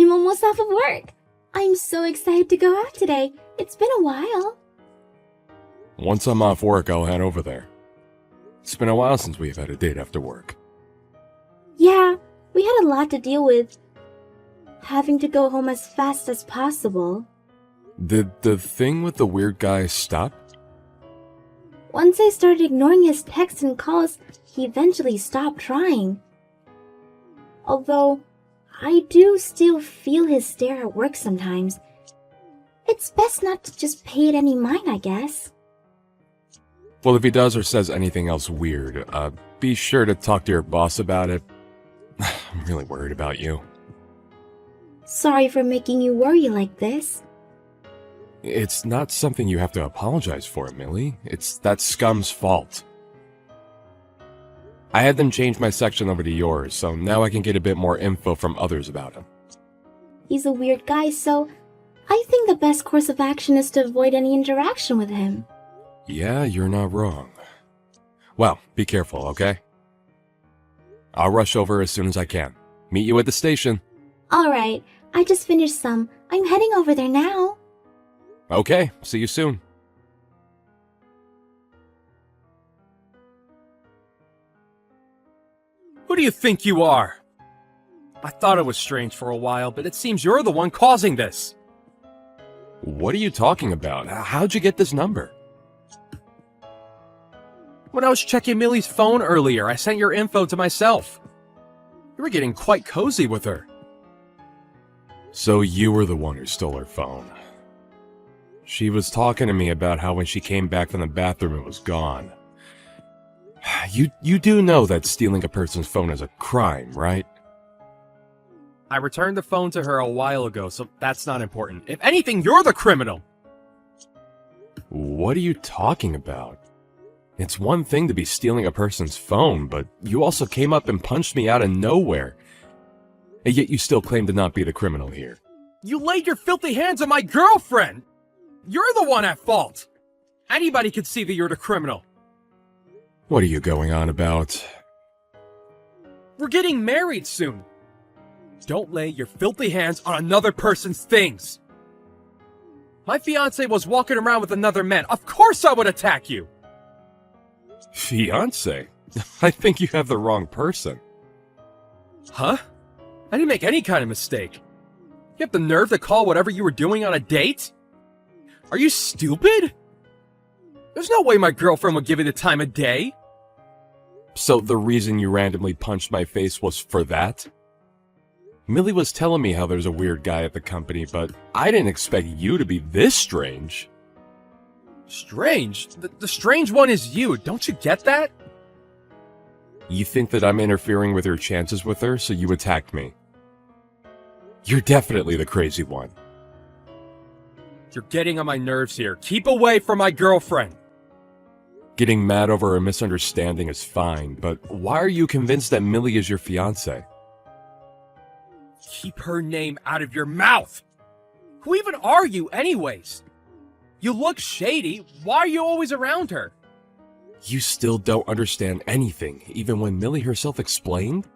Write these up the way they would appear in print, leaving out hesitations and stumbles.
I'm almost off of work. I'm so excited to go out today. It's been a while. Once I'm off work, I'll head over there. It's been a while since we've had a date after work. Yeah, we had a lot to deal with. Having to go home as fast as possible. Did the thing with the weird guy stop? Once I started ignoring his texts and calls, he eventually stopped trying. Although, I do still feel his stare at work sometimes. It's best not to just pay it any mind, I guess. Well, if he does or says anything else weird, be sure to talk to your boss about it. I'm really worried about you. Sorry for making you worry like this. It's not something you have to apologize for, Millie. It's that scum's fault. I had them change my section over to yours, so now I can get a bit more info from others about him. He's a weird guy, so I think the best course of action is to avoid any interaction with him. Yeah, you're not wrong. Well, be careful, okay? I'll rush over as soon as I can. Meet you at the station. Alright, I just finished some. I'm heading over there now. Okay, see you soon. Who do you think you are? I thought it was strange for a while, but it seems you're the one causing this. What are you talking about? How'd you get this number? When I was checking Millie's phone earlier, I sent your info to myself. You were getting quite cozy with her. So you were the one who stole her phone. She was talking to me about how when she came back from the bathroom it was gone. You do know that stealing a person's phone is a crime, right? I returned the phone to her a while ago, so that's not important. If anything, you're the criminal! What are you talking about? It's one thing to be stealing a person's phone, but you also came up and punched me out of nowhere. And yet you still claim to not be the criminal here. You laid your filthy hands on my girlfriend! You're the one at fault! Anybody could see that you're the criminal. What are you going on about? We're getting married soon. Don't lay your filthy hands on another person's things. My fiancé was walking around with another man. Of course I would attack you! Fiancé? I think you have the wrong person. Huh? I didn't make any kind of mistake. You have the nerve to call whatever you were doing on a date? Are you stupid? There's no way my girlfriend would give you the time of day. So the reason you randomly punched my face was for that? Millie was telling me how there's a weird guy at the company, but I didn't expect you to be this strange. Strange? The strange one is you, don't you get that? You think that I'm interfering with your chances with her, so you attacked me. You're definitely the crazy one. You're getting on my nerves here. Keep away from my girlfriend! Getting mad over a misunderstanding is fine, but why are you convinced that Millie is your fiancé? Keep her name out of your mouth! Who even are you anyways? You look shady. Why are you always around her? You still don't understand anything, even when Millie herself explained?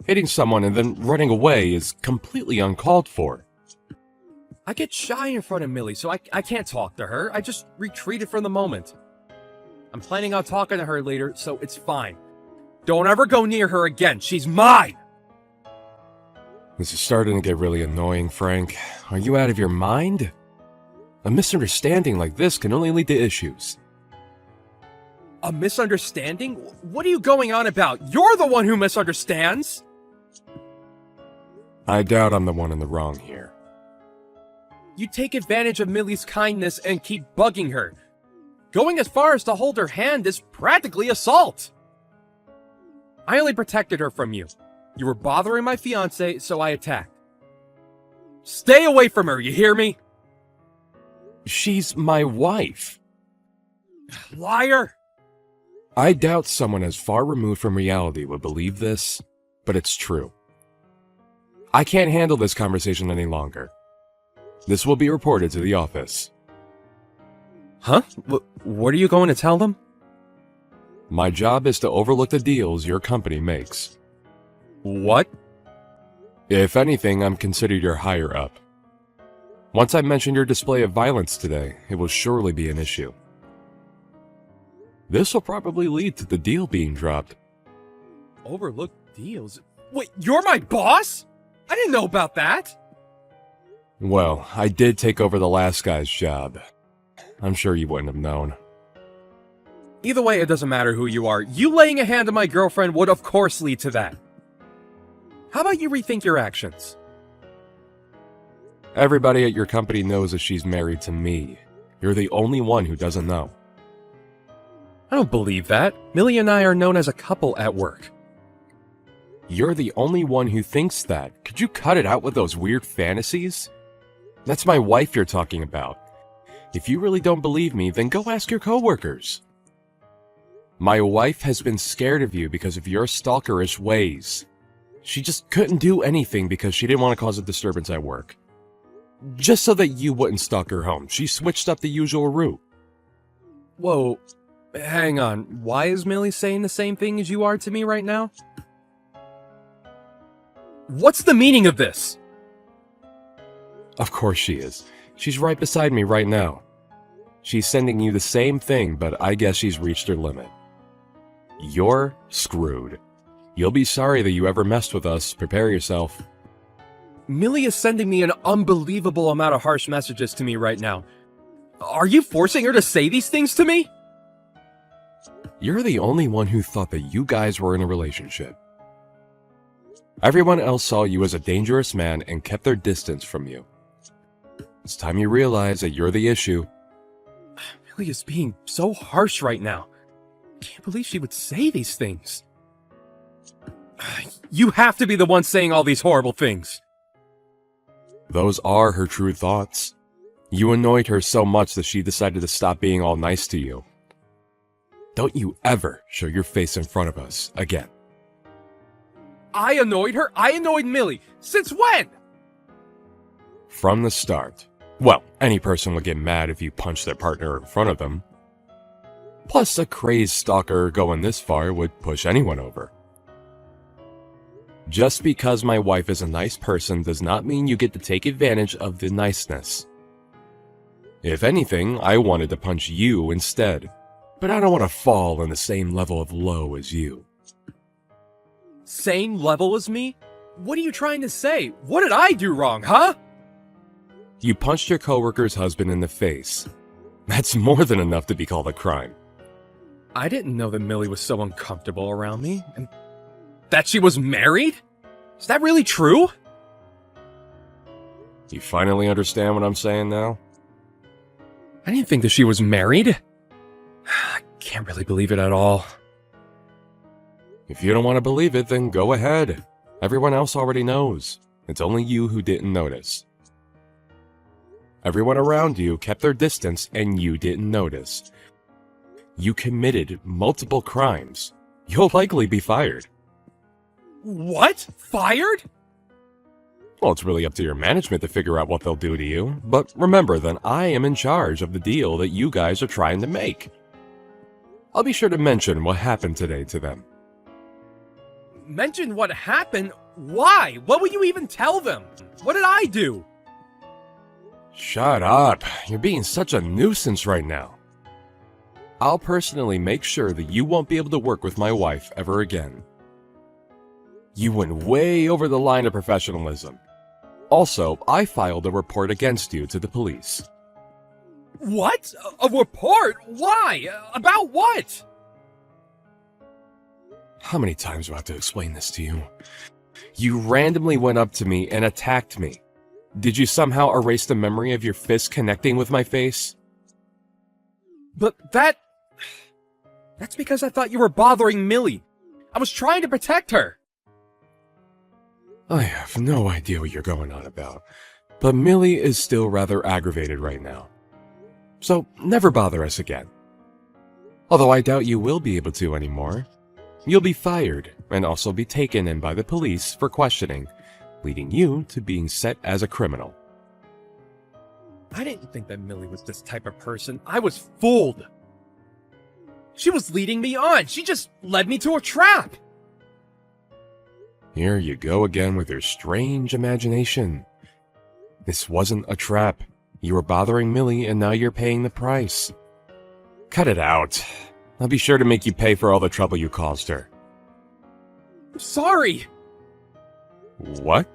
Hitting someone and then running away is completely uncalled for. I get shy in front of Millie, so I can't talk to her. I just retreated for the moment. I'm planning on talking to her later, so it's fine. Don't ever go near her again. She's mine! This is starting to get really annoying, Frank. Are you out of your mind? A misunderstanding like this can only lead to issues. A misunderstanding? What are you going on about? You're the one who misunderstands! I doubt I'm the one in the wrong here. You take advantage of Millie's kindness and keep bugging her. Going as far as to hold her hand is practically assault. I only protected her from you. You were bothering my fiancé, so I attacked. Stay away from her, you hear me? She's my wife. Liar! I doubt someone as far removed from reality would believe this, but it's true. I can't handle this conversation any longer. This will be reported to the office. Huh? What are you going to tell them? My job is to overlook the deals your company makes. What? If anything, I'm considered your higher up. Once I mentioned your display of violence today, it will surely be an issue. This will probably lead to the deal being dropped. Overlooked deals? Wait, you're my boss? I didn't know about that! Well, I did take over the last guy's job. I'm sure you wouldn't have known. Either way, it doesn't matter who you are. You laying a hand on my girlfriend would of course lead to that. How about you rethink your actions? Everybody at your company knows that she's married to me. You're the only one who doesn't know. I don't believe that. Millie and I are known as a couple at work. You're the only one who thinks that. Could you cut it out with those weird fantasies? That's my wife you're talking about. If you really don't believe me, then go ask your coworkers. My wife has been scared of you because of your stalkerish ways. She just couldn't do anything because she didn't want to cause a disturbance at work. Just so that you wouldn't stalk her home, she switched up the usual route. Whoa, hang on. Why is Millie saying the same thing as you are to me right now? What's the meaning of this? Of course she is. She's right beside me right now. She's sending you the same thing, but I guess she's reached her limit. You're screwed. You'll be sorry that you ever messed with us. Prepare yourself. Millie is sending me an unbelievable amount of harsh messages to me right now. Are you forcing her to say these things to me? You're the only one who thought that you guys were in a relationship. Everyone else saw you as a dangerous man and kept their distance from you. It's time you realize that you're the issue. Millie is being so harsh right now. I can't believe she would say these things. You have to be the one saying all these horrible things. Those are her true thoughts. You annoyed her so much that she decided to stop being all nice to you. Don't you ever show your face in front of us again. I annoyed her? I annoyed Millie. Since when? From the start. Well, any person would get mad if you punched their partner in front of them. Plus, a crazed stalker going this far would push anyone over. Just because my wife is a nice person does not mean you get to take advantage of the niceness. If anything, I wanted to punch you instead, but I don't want to fall on the same level of low as you. Same level as me? What are you trying to say? What did I do wrong, huh? You punched your coworker's husband in the face. That's more than enough to be called a crime. I didn't know that Millie was so uncomfortable around me, and that she was married? Is that really true? You finally understand what I'm saying now? I didn't think that she was married. I can't really believe it at all. If you don't want to believe it, then go ahead. Everyone else already knows. It's only you who didn't notice. Everyone around you kept their distance and you didn't notice. You committed multiple crimes. You'll likely be fired. What? Fired? Well, it's really up to your management to figure out what they'll do to you. But remember that I am in charge of the deal that you guys are trying to make. I'll be sure to mention what happened today to them. Mention what happened? Why? What will you even tell them? What did I do? Shut up. You're being such a nuisance right now. I'll personally make sure that you won't be able to work with my wife ever again. You went way over the line of professionalism. Also, I filed a report against you to the police. What? A report? Why? About what? How many times do I have to explain this to you? You randomly went up to me and attacked me. Did you somehow erase the memory of your fist connecting with my face? But that's because I thought you were bothering Millie. I was trying to protect her. I have no idea what you're going on about, but Millie is still rather aggravated right now. So never bother us again. Although I doubt you will be able to anymore. You'll be fired and also be taken in by the police for questioning, leading you to being set as a criminal. I didn't think that Millie was this type of person. I was fooled. She was leading me on. She just led me to a trap. Here you go again with your strange imagination. This wasn't a trap. You were bothering Millie and now you're paying the price. Cut it out. I'll be sure to make you pay for all the trouble you caused her. Sorry! What?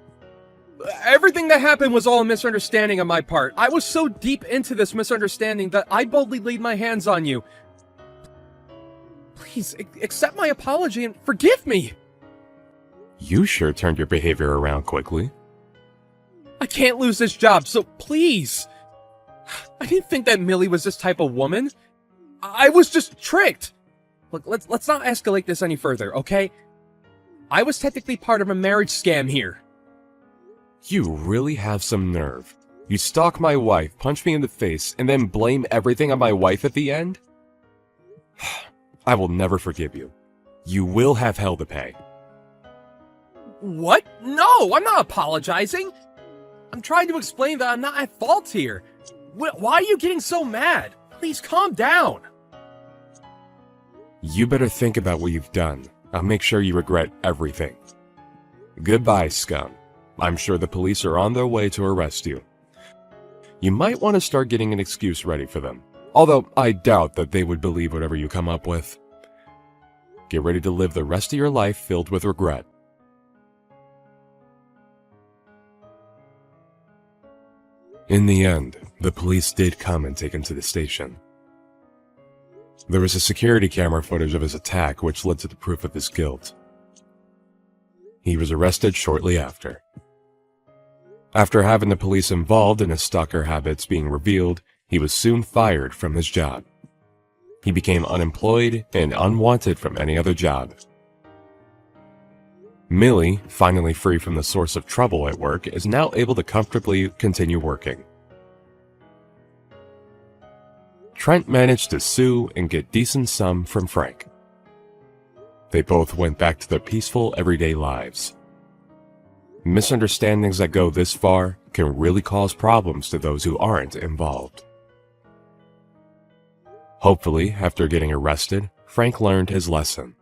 Everything that happened was all a misunderstanding on my part. I was so deep into this misunderstanding that I boldly laid my hands on you. Please, accept my apology and forgive me! You sure turned your behavior around quickly. I can't lose this job, so please! I didn't think that Millie was this type of woman. I was just tricked! Look, let's not escalate this any further, okay? I was technically part of a marriage scam here. You really have some nerve. You stalk my wife, punch me in the face, and then blame everything on my wife at the end? I will never forgive you. You will have hell to pay. What? No, I'm not apologizing. I'm trying to explain that I'm not at fault here. Why are you getting so mad? Please calm down. You better think about what you've done. I'll make sure you regret everything. Goodbye, scum. I'm sure the police are on their way to arrest you. You might want to start getting an excuse ready for them, although I doubt that they would believe whatever you come up with. Get ready to live the rest of your life filled with regret. In the end, the police did come and take him to the station. There was a security camera footage of his attack which led to the proof of his guilt. He was arrested shortly after. After having the police involved in his stalker habits being revealed, he was soon fired from his job. He became unemployed and unwanted from any other job. Millie, finally free from the source of trouble at work, is now able to comfortably continue working. Trent managed to sue and get decent sum from Frank. They both went back to their peaceful, everyday lives. Misunderstandings that go this far can really cause problems to those who aren't involved. Hopefully, after getting arrested, Frank learned his lesson.